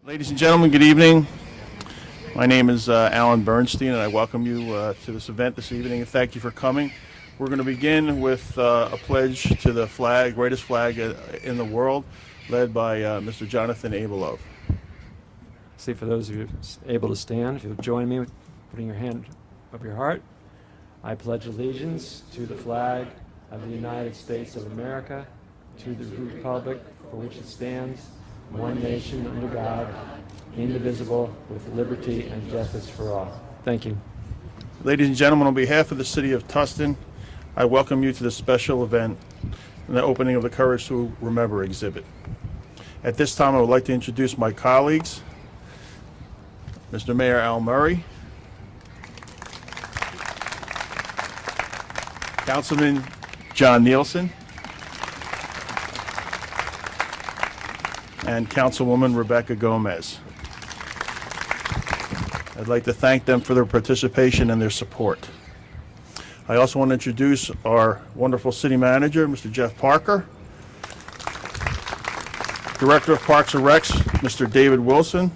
Ladies and gentlemen, good evening. My name is Allan Bernstein, and I welcome you to this event this evening, and thank you for coming. We're going to begin with a pledge to the flag, greatest flag in the world, led by Mr. Jonathan Abelov. See, for those of you able to stand, if you'll join me with putting your hand up your heart. I pledge allegiance to the flag of the United States of America, to the republic for which it stands, one nation under God, indivisible, with liberty and justice for all. Thank you. Ladies and gentlemen, on behalf of the city of Tustin, I welcome you to this special event and the opening of the Courage to Remember exhibit. At this time, I would like to introduce my colleagues, Mr. Mayor Al Murray, Councilman John Nielsen, and Councilwoman Rebecca Gomez. I'd like to thank them for their participation and their support. I also want to introduce our wonderful city manager, Mr. Jeff Parker, Director of Parks and Recs, Mr. David Wilson,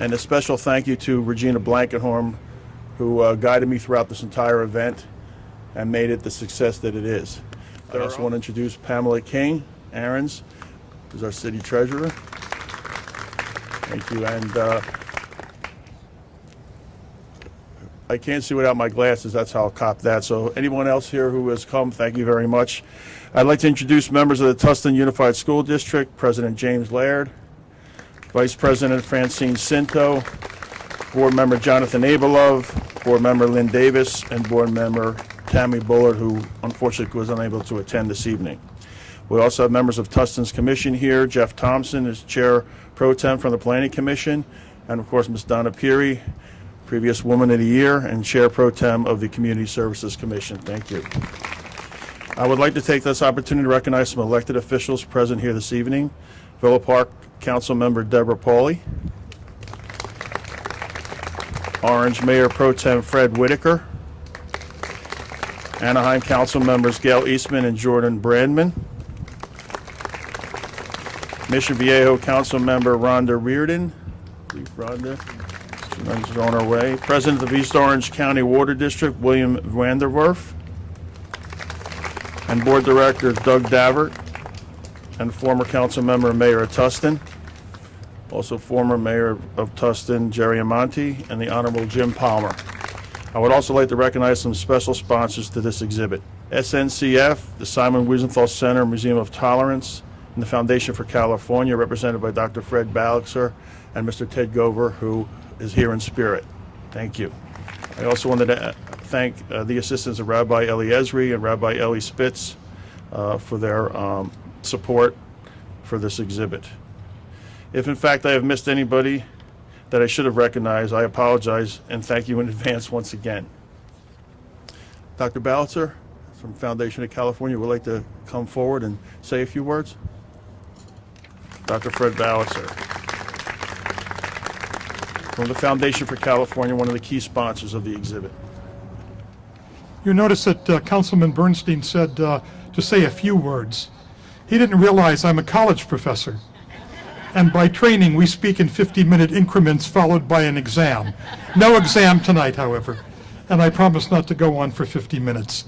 and a special thank you to Regina Blankenhorn, who guided me throughout this entire event and made it the success that it is. I also want to introduce Pamela King, Aarons, who's our city treasurer. Thank you. And I can't see without my glasses. That's how I'll cop that. So anyone else here who has come, thank you very much. I'd like to introduce members of the Tustin Unified School District, President James Laird, Vice President Francine Cinto, Board Member Jonathan Abelov, Board Member Lynn Davis, and Board Member Tammy Bullard, who unfortunately was unable to attend this evening. We also have members of Tustin's Commission here. Jeff Thompson is Chair Pro Tem from the Planning Commission, and of course Ms. Donna Peary, previous Woman of the Year and Chair Pro Tem of the Community Services Commission. Thank you. I would like to take this opportunity to recognize some elected officials present here this evening. Villa Park Council Member Deborah Pauly, Orange Mayor Pro Tem Fred Whitaker, Anaheim Council members Gail Eastman and Jordan Brandman, Mission Viejo Council member Rhonda Reardon, Rhonda, she's on her way, President of East Orange County Water District William Vanderwerf, and Board Director Doug Davert, and former council member Mayor of Tustin, also former Mayor of Tustin Jerry Monty, and the Honorable Jim Palmer. I would also like to recognize some special sponsors to this exhibit. SNCF, the Simon Wiesenthal Center Museum of Tolerance, and the Foundation for California, represented by Dr. Fred Balixer and Mr. Ted Gover, who is here in spirit. Thank you. I also wanted to thank the assistants of Rabbi Eli Esri and Rabbi Eli Spitz for their support for this exhibit. If in fact I have missed anybody that I should have recognized, I apologize and thank you in advance once again. Dr. Balixer from Foundation of California would like to come forward and say a few words. Dr. Fred Balixer from the Foundation for California, one of the key sponsors of the exhibit. You notice that Councilman Bernstein said to say a few words. He didn't realize I'm a college professor. And by training, we speak in 50-minute increments followed by an exam. No exam tonight, however, and I promise not to go on for 50 minutes.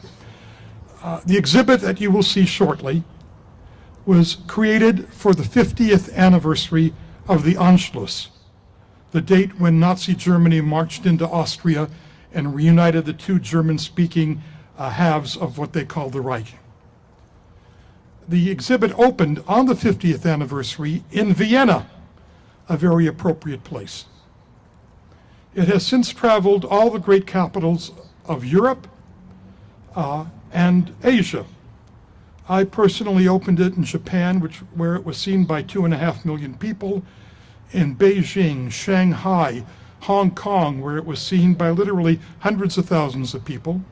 The exhibit that you will see shortly was created for the 50th anniversary of the Anschluss, the date when Nazi Germany marched into Austria and reunited the two German-speaking halves of what they called the Reich. The exhibit opened on the 50th anniversary in Vienna, a very appropriate place. It has since traveled all the great capitals of Europe and Asia. I personally opened it in Japan, where it was seen by 2.5 million people, in Beijing, Shanghai, Hong Kong, where it was seen by literally hundreds of thousands of people.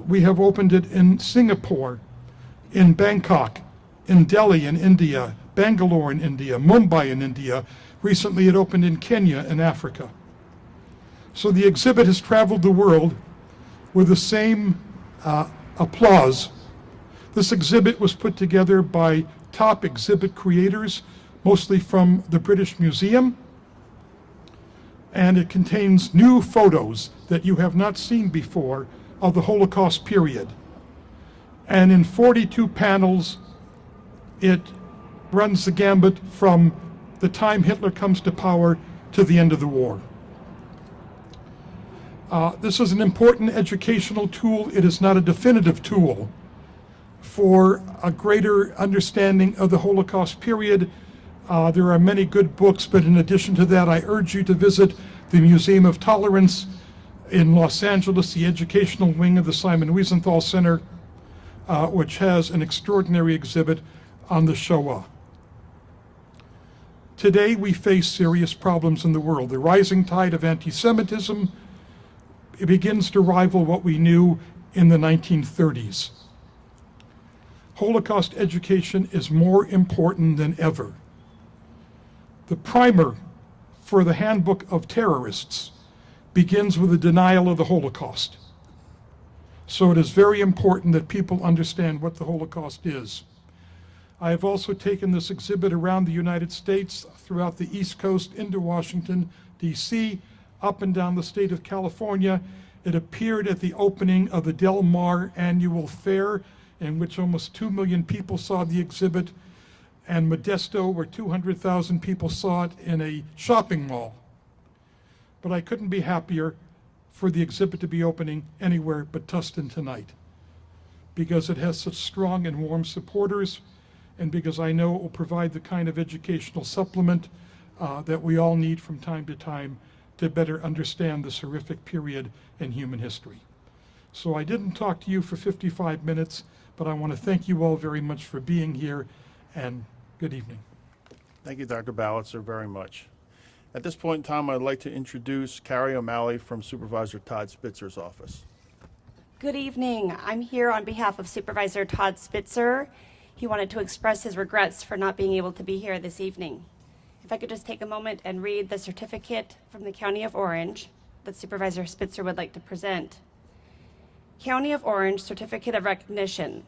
We have opened it in Singapore, in Bangkok, in Delhi in India, Bangalore in India, Mumbai in India. Recently it opened in Kenya in Africa. So the exhibit has traveled the world with the same applause. This exhibit was put together by top exhibit creators, mostly from the British Museum. And it contains new photos that you have not seen before of the Holocaust period. And in 42 panels, it runs the gambit from the time Hitler comes to power to the end of the war. This is an important educational tool. It is not a definitive tool for a greater understanding of the Holocaust period. There are many good books, but in addition to that, I urge you to visit the Museum of Tolerance in Los Angeles, the educational wing of the Simon Wiesenthal Center, which has an extraordinary exhibit on the Shoah. Today, we face serious problems in the world. The rising tide of anti-Semitism, it begins to rival what we knew in the 1930s. Holocaust education is more important than ever. The primer for the Handbook of Terrorists begins with a denial of the Holocaust. So it is very important that people understand what the Holocaust is. I have also taken this exhibit around the United States, throughout the East Coast, into Washington, D.C., up and down the state of California. It appeared at the opening of the Del Mar Annual Fair, in which almost 2 million people saw the exhibit, and Modesto, where 200,000 people saw it in a shopping mall. But I couldn't be happier for the exhibit to be opening anywhere but Tustin tonight, because it has such strong and warm supporters, and because I know it will provide the kind of educational supplement that we all need from time to time to better understand this horrific period in human history. So I didn't talk to you for 55 minutes, but I want to thank you all very much for being here, and good evening. Thank you, Dr. Ballitzer, very much. At this point in time, I'd like to introduce Carrie O'Malley from Supervisor Todd Spitzer's office. Good evening. I'm here on behalf of Supervisor Todd Spitzer. He wanted to express his regrets for not being able to be here this evening. If I could just take a moment and read the certificate from the County of Orange that Supervisor Spitzer would like to present. County of Orange Certificate of Recognition,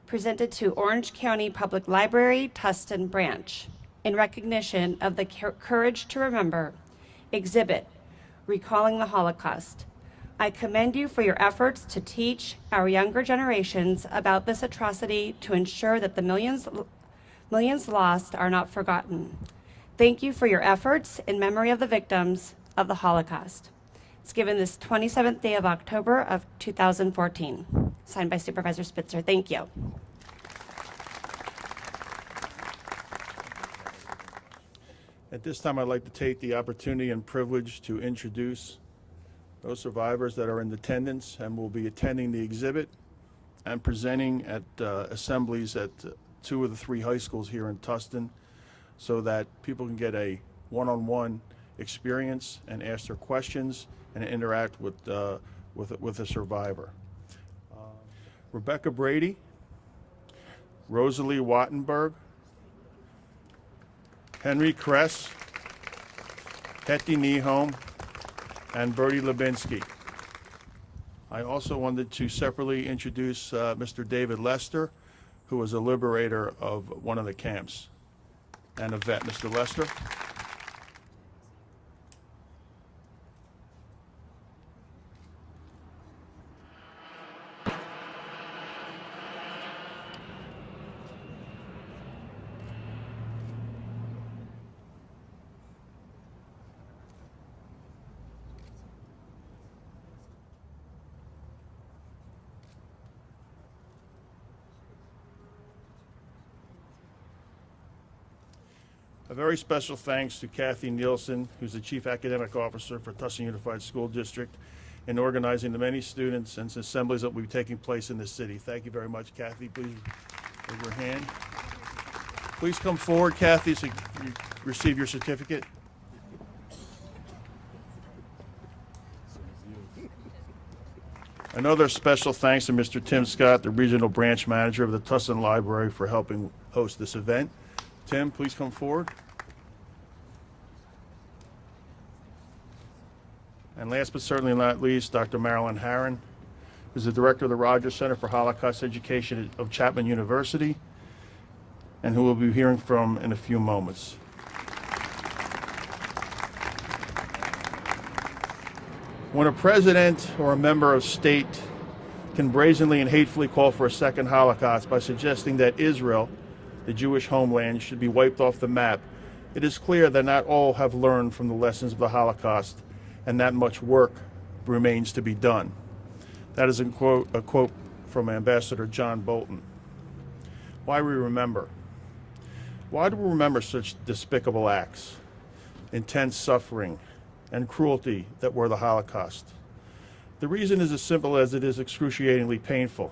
presented to Orange County Public Library, Tustin Branch, in recognition of the Courage to Remember exhibit, Recalling the Holocaust. I commend you for your efforts to teach our younger generations about this atrocity to ensure that the millions lost are not forgotten. Thank you for your efforts in memory of the victims of the Holocaust. It's given this 27th day of October of 2014. Signed by Supervisor Spitzer. Thank you. At this time, I'd like to take the opportunity and privilege to introduce those survivors that are in attendance and will be attending the exhibit and presenting at assemblies at 2 of the 3 high schools here in Tustin, so that people can get a one-on-one experience and ask their questions and interact with a survivor. Rebecca Brady, Rosalie Wattenberg, Henry Kress, Hetty Nieholm, and Bertie Lubinsky. I also wanted to separately introduce Mr. David Lester, who was a liberator of one of the camps and a vet. Mr. Lester. A very special thanks to Kathy Nielsen, who's the Chief Academic Officer for Tustin Unified School District, in organizing the many students and assemblies that will be taking place in the city. Thank you very much, Kathy. Please raise your hand. Please come forward, Kathy, so you receive your certificate. Another special thanks to Mr. Tim Scott, the Regional Branch Manager of the Tustin Library, for helping host this event. Tim, please come forward. And last but certainly not least, Dr. Marilyn Harron, who's the Director of the Rogers Center for Holocaust Education of Chapman University. and who we'll be hearing from in a few moments. When a president or a member of state can brazenly and hatefully call for a second Holocaust by suggesting that Israel, the Jewish homeland, should be wiped off the map, it is clear that not all have learned from the lessons of the Holocaust, and that much work remains to be done. That is a quote from Ambassador John Bolton. Why we remember? Why do we remember such despicable acts, intense suffering, and cruelty that were the Holocaust? The reason is as simple as it is excruciatingly painful.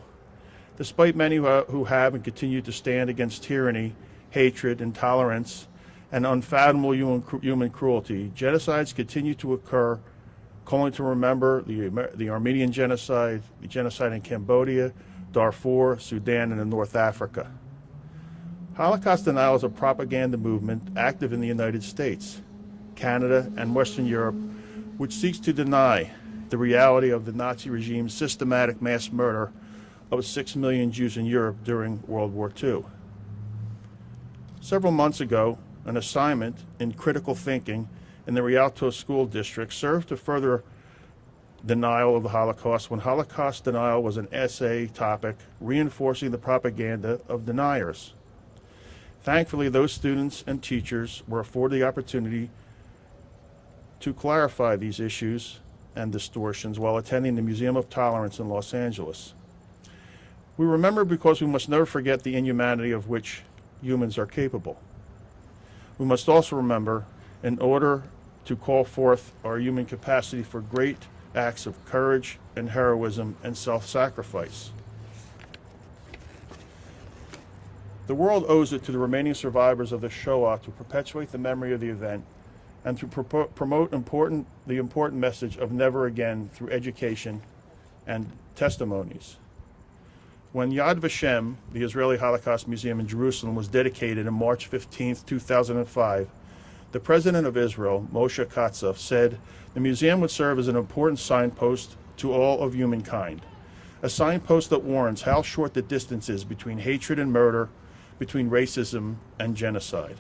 Despite many who have and continue to stand against tyranny, hatred, intolerance, and unfathomable human cruelty, genocides continue to occur, calling to remember the Armenian genocide, the genocide in Cambodia, Darfur, Sudan, and in North Africa. Holocaust denial is a propaganda movement active in the United States, Canada, and Western Europe, which seeks to deny the reality of the Nazi regime's systematic mass murder of 6 million Jews in Europe during World War II. Several months ago, an assignment in critical thinking in the Rialto School District served to further denial of the Holocaust when Holocaust denial was an essay topic, reinforcing the propaganda of deniers. Thankfully, those students and teachers were afforded the opportunity to clarify these issues and distortions while attending the Museum of Tolerance in Los Angeles. We remember because we must never forget the inhumanity of which humans are capable. We must also remember in order to call forth our human capacity for great acts of courage and heroism and self-sacrifice. The world owes it to the remaining survivors of the Shoah to perpetuate the memory of the event and to promote the important message of never again through education and testimonies. When Yad Vashem, the Israeli Holocaust Museum in Jerusalem, was dedicated on March 15, 2005, the president of Israel, Moshe Katsav, said the museum would serve as an important signpost to all of humankind, a signpost that warns how short the distance is between hatred and murder, between racism and genocide.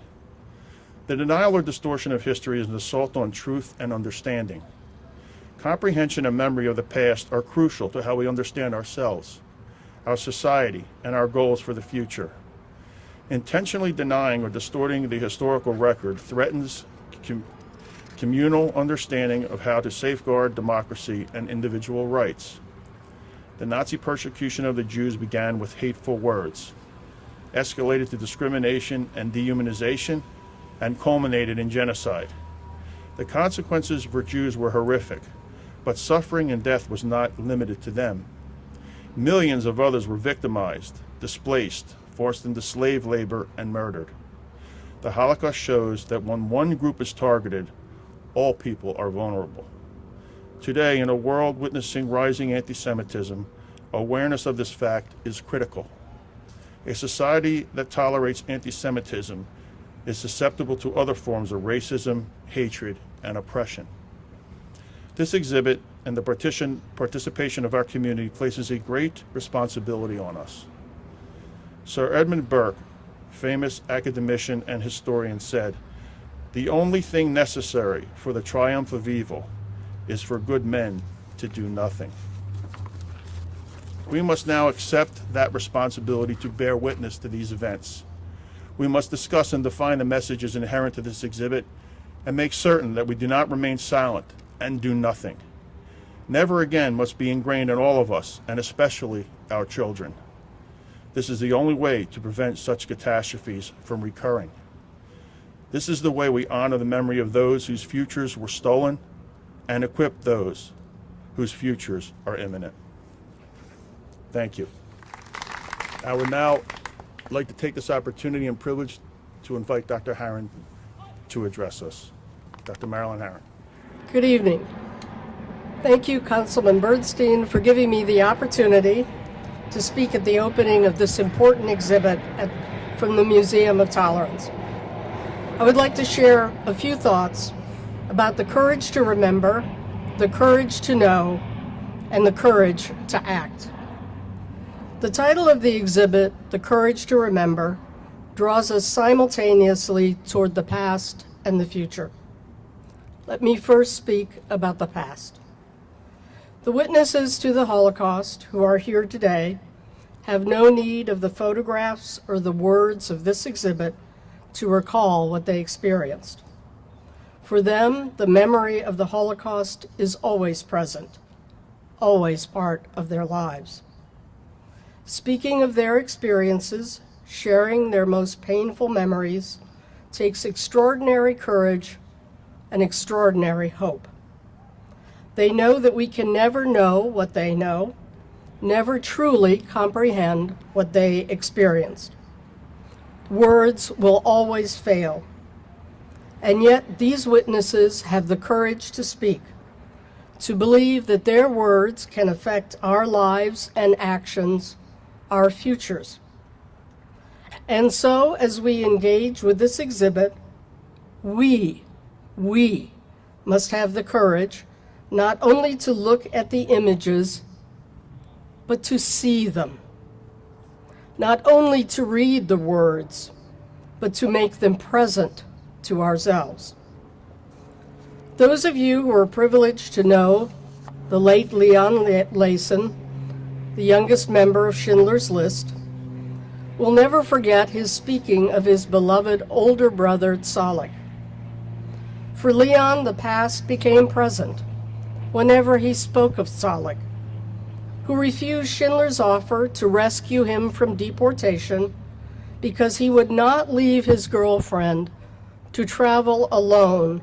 The denial or distortion of history is an assault on truth and understanding. Comprehension and memory of the past are crucial to how we understand ourselves, our society, and our goals for the future. Intentionally denying or distorting the historical record threatens communal understanding of how to safeguard democracy and individual rights. The Nazi persecution of the Jews began with hateful words, escalated to discrimination and dehumanization, and culminated in genocide. The consequences for Jews were horrific, but suffering and death was not limited to them. Millions of others were victimized, displaced, forced into slave labor, and murdered. The Holocaust shows that when one group is targeted, all people are vulnerable. Today, in a world witnessing rising anti-Semitism, awareness of this fact is critical. A society that tolerates anti-Semitism is susceptible to other forms of racism, hatred, and oppression. This exhibit and the participation of our community places a great responsibility on us. Sir Edmund Burke, famous academician and historian, said, "The only thing necessary for the triumph of evil is for good men to do nothing." We must now accept that responsibility to bear witness to these events. We must discuss and define the messages inherent to this exhibit and make certain that we do not remain silent and do nothing. Never again must be ingrained in all of us, and especially our children. This is the only way to prevent such catastrophes from recurring. This is the way we honor the memory of those whose futures were stolen and equip those whose futures are imminent. Thank you. I would now like to take this opportunity and privilege to invite Dr. Harron to address us. Dr. Marilyn Harron. Good evening. Thank you, Councilman Bernstein, for giving me the opportunity to speak at the opening of this important exhibit from the Museum of Tolerance. I would like to share a few thoughts about the courage to remember, the courage to know, and the courage to act. The title of the exhibit, The Courage to Remember, draws us simultaneously toward the past and the future. Let me first speak about the past. The witnesses to the Holocaust who are here today have no need of the photographs or the words of this exhibit to recall what they experienced. For them, the memory of the Holocaust is always present, always part of their lives. Speaking of their experiences, sharing their most painful memories takes extraordinary courage and extraordinary hope. They know that we can never know what they know, never truly comprehend what they experienced. Words will always fail, and yet these witnesses have the courage to speak, to believe that their words can affect our lives and actions, our futures. And so, as we engage with this exhibit, we must have the courage not only to look at the images, but to see them. Not only to read the words, but to make them present to ourselves. Those of you who are privileged to know the late Leon Layson, the youngest member of Schindler's List, will never forget his speaking of his beloved older brother Zolek. For Leon, the past became present whenever he spoke of Zolek, who refused Schindler's offer to rescue him from deportation because he would not leave his girlfriend to travel alone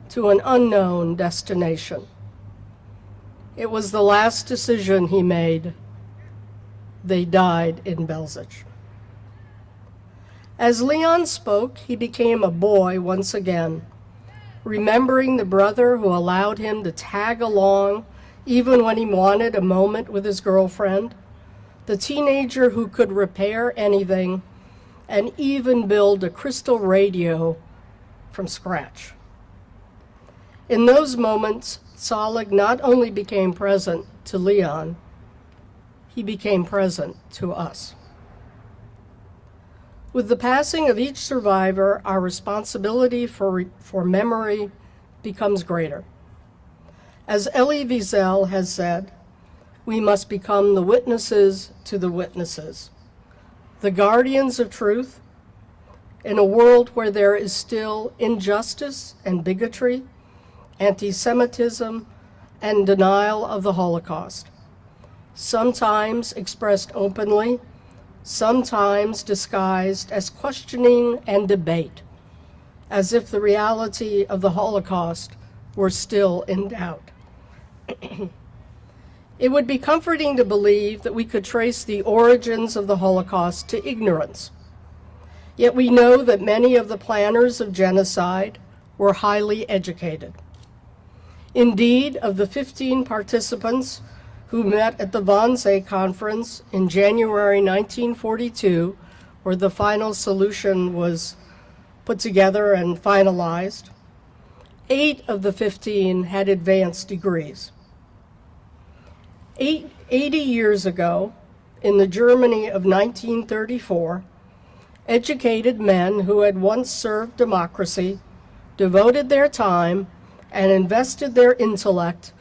to an unknown destination. It was the last decision he made. They died in Belzec. As Leon spoke, he became a boy once again, remembering the brother who allowed him to tag along even when he wanted a moment with his girlfriend, the teenager who could repair anything and even build a crystal radio from scratch. In those moments, Zolek not only became present to Leon, he became present to us. With the passing of each survivor, our responsibility for memory becomes greater. As Elie Wiesel has said, we must become the witnesses to the witnesses, the guardians of truth, in a world where there is still injustice and bigotry, anti-Semitism, and denial of the Holocaust, sometimes expressed openly, sometimes disguised as questioning and debate, as if the reality of the Holocaust were still in doubt. It would be comforting to believe that we could trace the origins of the Holocaust to ignorance. Yet we know that many of the planners of genocide were highly educated. Indeed, of the 15 participants who met at the Wannsee Conference in January 1942, where the final solution was put together and finalized, 8 of the 15 had advanced degrees. 80 years ago, in the Germany of 1934, educated men who had once served democracy devoted their time and invested their intellect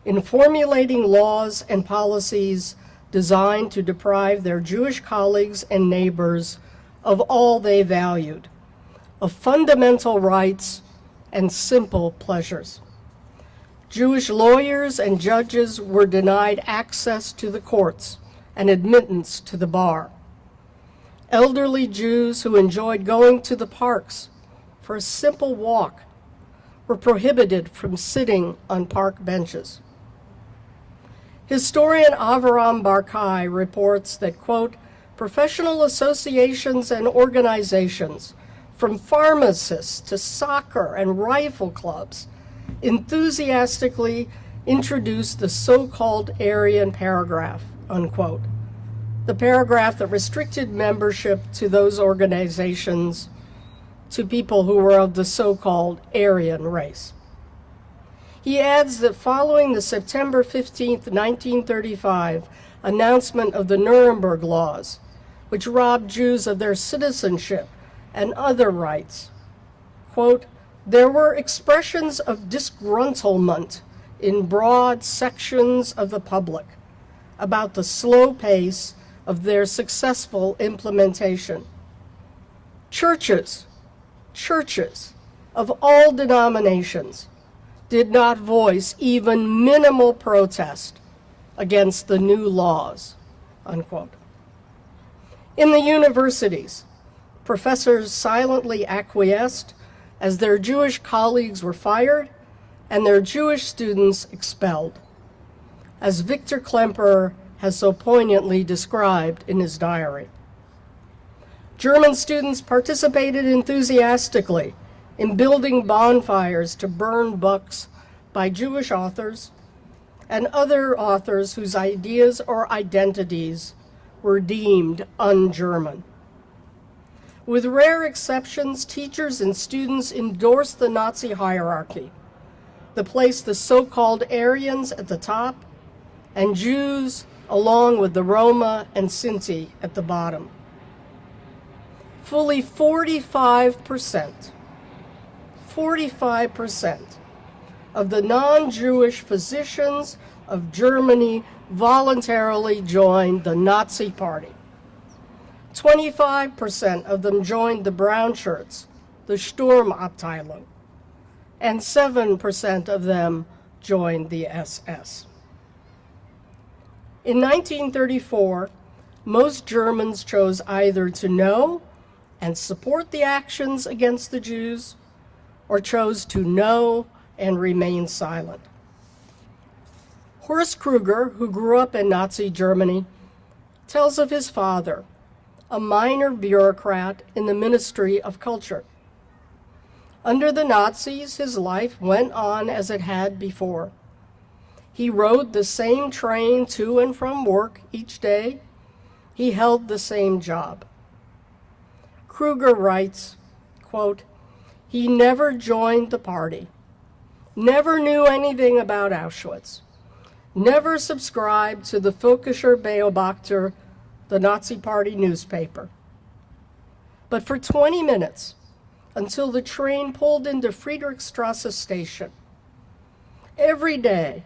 in formulating laws and policies designed to deprive their Jewish colleagues and neighbors of all they valued, of fundamental rights and simple pleasures. Jewish lawyers and judges were denied access to the courts and admittance to the bar. Elderly Jews who enjoyed going to the parks for a simple walk were prohibited from sitting on park benches. Historian Avraham Barkai reports that, quote, professional associations and organizations, from pharmacists to soccer and rifle clubs, enthusiastically introduced the so-called Aryan paragraph, unquote, the paragraph that restricted membership to those organizations to people who were of the so-called Aryan race. He adds that following the September 15, 1935 announcement of the Nuremberg laws, which robbed Jews of their citizenship and other rights. Quote, there were expressions of disgruntlement in broad sections of the public about the slow pace of their successful implementation. Churches of all denominations did not voice even minimal protest against the new laws, unquote. In the universities, professors silently acquiesced as their Jewish colleagues were fired and their Jewish students expelled, as Victor Klemperer has so poignantly described in his diary. German students participated enthusiastically in building bonfires to burn books by Jewish authors and other authors whose ideas or identities were deemed un-German. With rare exceptions, teachers and students endorsed the Nazi hierarchy that placed the so-called Aryans at the top and Jews along with the Roma and Sinti at the bottom. Fully 45% of the non-Jewish physicians of Germany voluntarily joined the Nazi Party. 25% of them joined the Brown Shirts, the Sturmabteilung, and 7% of them joined the SS. In 1934, most Germans chose either to know and support the actions against the Jews, or chose to know and remain silent. Horst Kruger, who grew up in Nazi Germany, tells of his father, a minor bureaucrat in the Ministry of Culture. Under the Nazis, his life went on as it had before. He rode the same train to and from work each day. He held the same job. Kruger writes, quote, he never joined the party, never knew anything about Auschwitz, never subscribed to the Völkischer Beobachter, the Nazi Party newspaper. But for 20 minutes, until the train pulled into Friedrichstrasse station, every day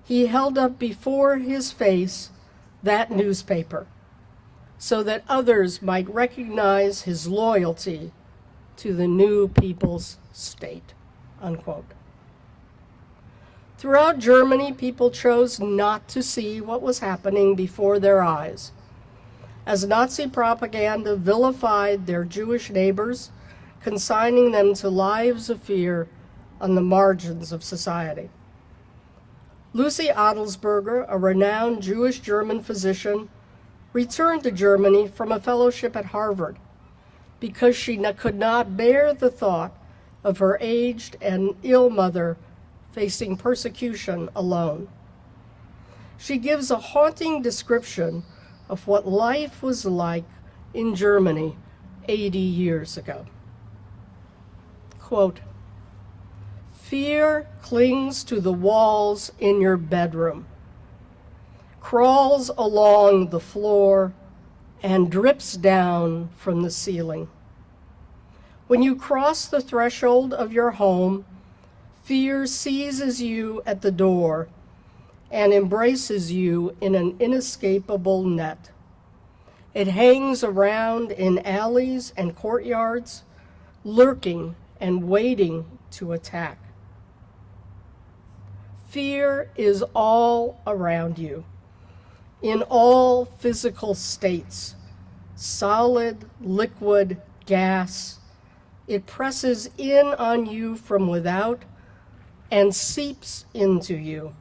he held up before his face that newspaper so that others might recognize his loyalty to the new people's state, unquote. Throughout Germany, people chose not to see what was happening before their eyes, as Nazi propaganda vilified their Jewish neighbors, consigning them to lives of fear on the margins of society. Lucy Adelsberger, a renowned Jewish German physician, returned to Germany from a fellowship at Harvard because she could not bear the thought of her aged and ill mother facing persecution alone. She gives a haunting description of what life was like in Germany 80 years ago. Quote, fear clings to the walls in your bedroom, crawls along the floor, and drips down from the ceiling. When you cross the threshold of your home, fear seizes you at the door and embraces you in an inescapable net. It hangs around in alleys and courtyards, lurking and waiting to attack. Fear is all around you, in all physical states, solid, liquid, gas. It presses in on you from without and seeps into you.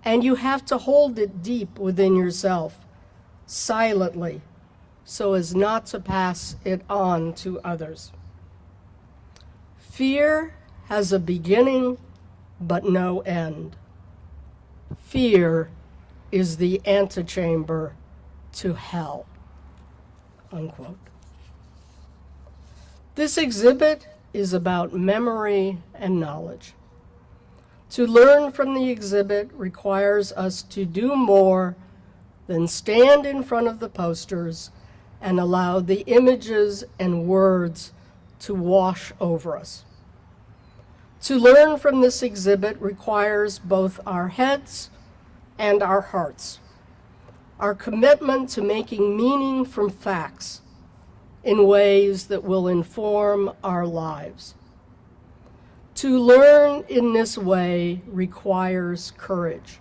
And you have to hold it deep within yourself, silently, so as not to pass it on to others. Fear has a beginning, but no end. Fear is the antechamber to hell, unquote. This exhibit is about memory and knowledge. To learn from the exhibit requires us to do more than stand in front of the posters and allow the images and words to wash over us. To learn from this exhibit requires both our heads and our hearts, our commitment to making meaning from facts in ways that will inform our lives. To learn in this way requires courage.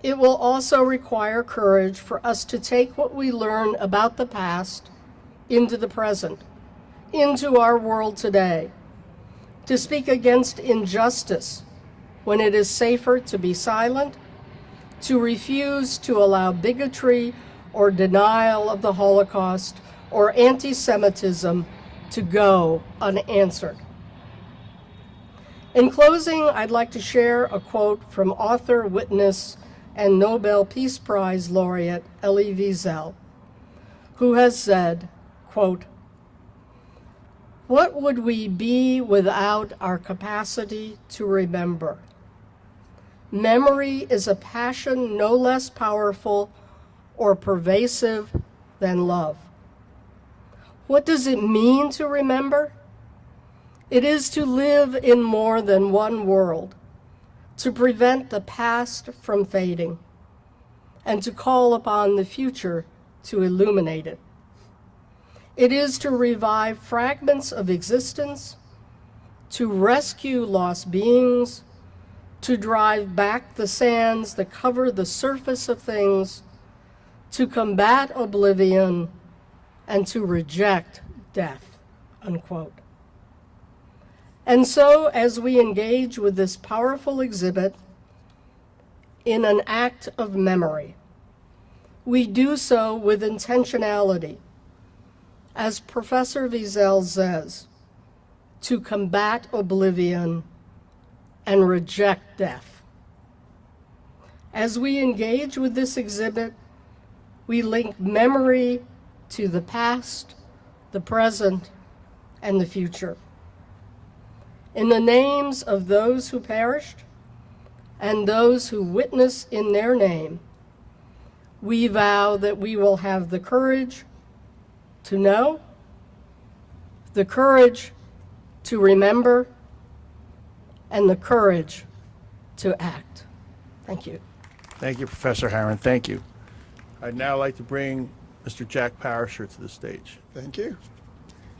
It will also require courage for us to take what we learn about the past into the present, into our world today, to speak against injustice when it is safer to be silent, to refuse to allow bigotry or denial of the Holocaust or anti-Semitism to go unanswered. In closing, I'd like to share a quote from author, witness, and Nobel Peace Prize laureate Elie Wiesel, who has said, quote, "What would we be without our capacity to remember? Memory is a passion no less powerful or pervasive than love. What does it mean to remember? It is to live in more than one world, to prevent the past from fading, and to call upon the future to illuminate it. It is to revive fragments of existence, to rescue lost beings, to drive back the sands that cover the surface of things, to combat oblivion, and to reject death," unquote. And so, as we engage with this powerful exhibit in an act of memory, we do so with intentionality. As Professor Wiesel says, to combat oblivion and reject death. As we engage with this exhibit, we link memory to the past, the present, and the future. In the names of those who perished and those who witness in their name, we vow that we will have the courage to know, the courage to remember, and the courage to act. Thank you. Thank you, Professor Harron. Thank you. I'd now like to bring Mr. Jack Parisher to the stage. Thank you.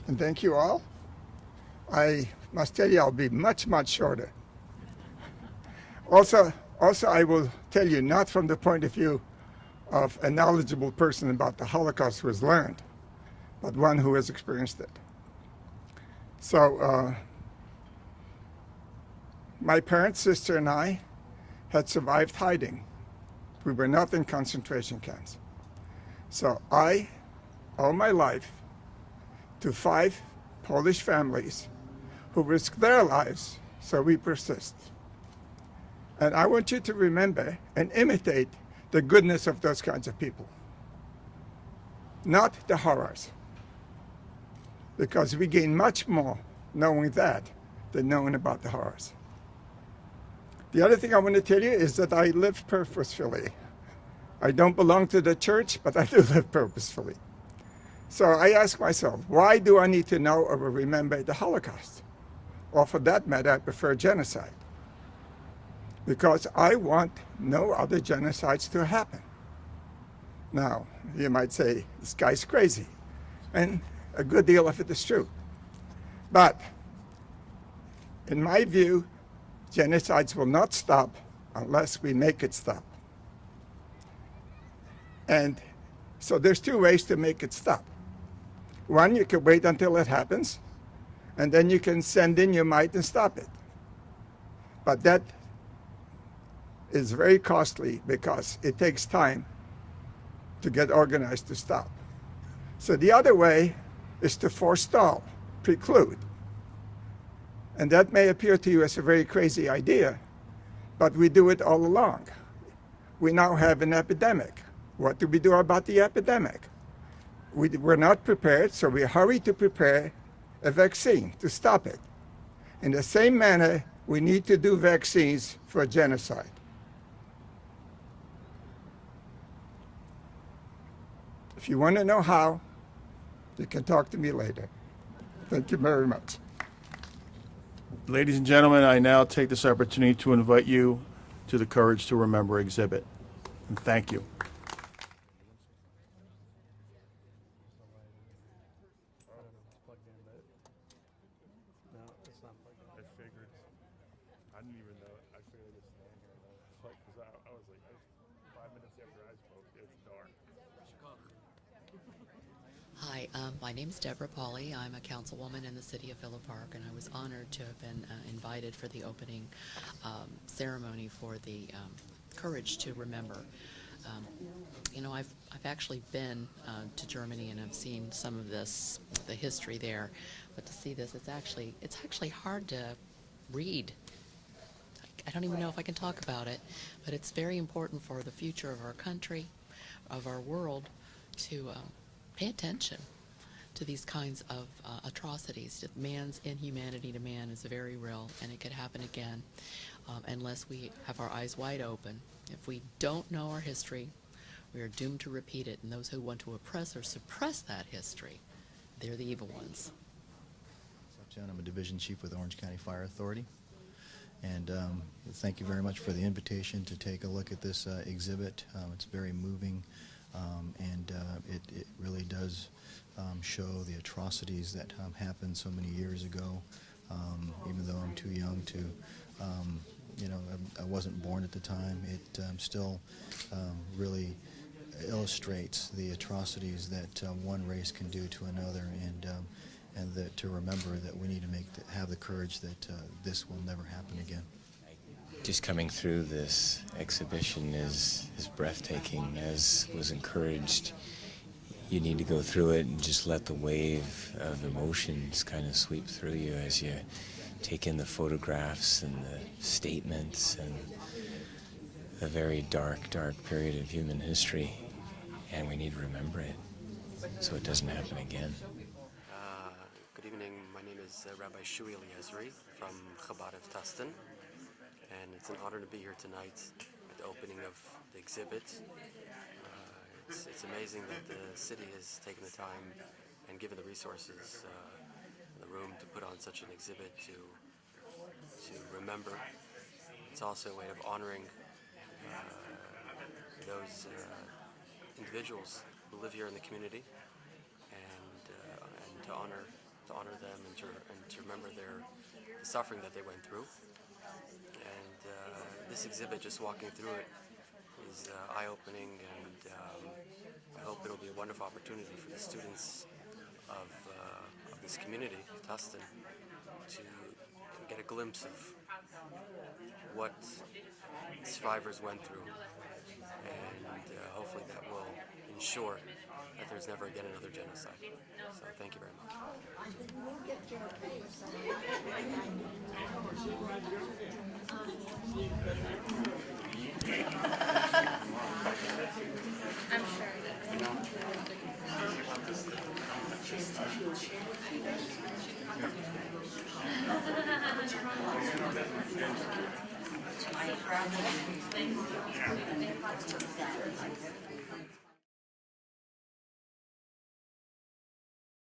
And thank you all. I must tell you, I'll be much, much shorter. Also, I will tell you, not from the point of view of a knowledgeable person about the Holocaust who has learned, but one who has experienced it. So, my parents, sister, and I had survived hiding. We were not in concentration camps. So I owe my life to 5 Polish families who risked their lives so we persist. And I want you to remember and imitate the goodness of those kinds of people, not the horrors, because we gain much more knowing that than knowing about the horrors. The other thing I want to tell you is that I live purposefully. I don't belong to the church, but I do live purposefully. So I ask myself, why do I need to know or remember the Holocaust? Or for that matter, I prefer genocide. Because I want no other genocides to happen. Now, you might say, this guy's crazy. And a good deal of it is true. But in my view, genocides will not stop unless we make it stop. And so there's 2 ways to make it stop. One, you can wait until it happens, and then you can send in your might and stop it. But that is very costly because it takes time to get organized to stop. So the other way is to forestall, preclude. And that may appear to you as a very crazy idea, but we do it all along. We now have an epidemic. What do we do about the epidemic? We're not prepared, so we hurry to prepare a vaccine to stop it. In the same manner, we need to do vaccines for genocide. If you want to know how, you can talk to me later. Thank you very much. Ladies and gentlemen, I now take this opportunity to invite you to the Courage to Remember exhibit. And thank you. I didn't even know. I figured this stand here, because I was like, 5 minutes after I spoke, it's dark. Hi, my name is Deborah Pauley. I'm a councilwoman in the city of Villa Park, and I was honored to have been invited for the opening ceremony for the Courage to Remember. You know, I've actually been to Germany, and I've seen some of this, the history there. But to see this, it's actually hard to read. I don't even know if I can talk about it, but it's very important for the future of our country, of our world, to pay attention to these kinds of atrocities. Man's inhumanity to man is very real, and it could happen again unless we have our eyes wide open. If we don't know our history, we are doomed to repeat it, and those who want to oppress or suppress that history, they're the evil ones. What's up, John? I'm a division chief with Orange County Fire Authority. And thank you very much for the invitation to take a look at this exhibit. It's very moving, and it really does show the atrocities that happened so many years ago. Even though I'm too young to, you know, I wasn't born at the time, it still really illustrates the atrocities that one race can do to another, and that to remember that we need to have the courage that this will never happen again. Just coming through this exhibition is breathtaking, as was encouraged. You need to go through it and just let the wave of emotions kind of sweep through you as you take in the photographs and the statements and a very dark, dark period of human history. And we need to remember it so it doesn't happen again. Good evening. My name is Rabbi Shui Eliezer from Chabad of Tustin, and it's an honor to be here tonight at the opening of the exhibit. It's amazing that the city has taken the time and given the resources, the room to put on such an exhibit to remember. It's also a way of honoring those individuals who live here in the community, and to honor them and to remember the suffering that they went through. And this exhibit, just walking through it, is eye-opening, and I hope it'll be a wonderful opportunity for the students of this community, Tustin, to get a glimpse of what survivors went through, and hopefully that will ensure that there's never again another genocide. So thank you very much. I'm sure.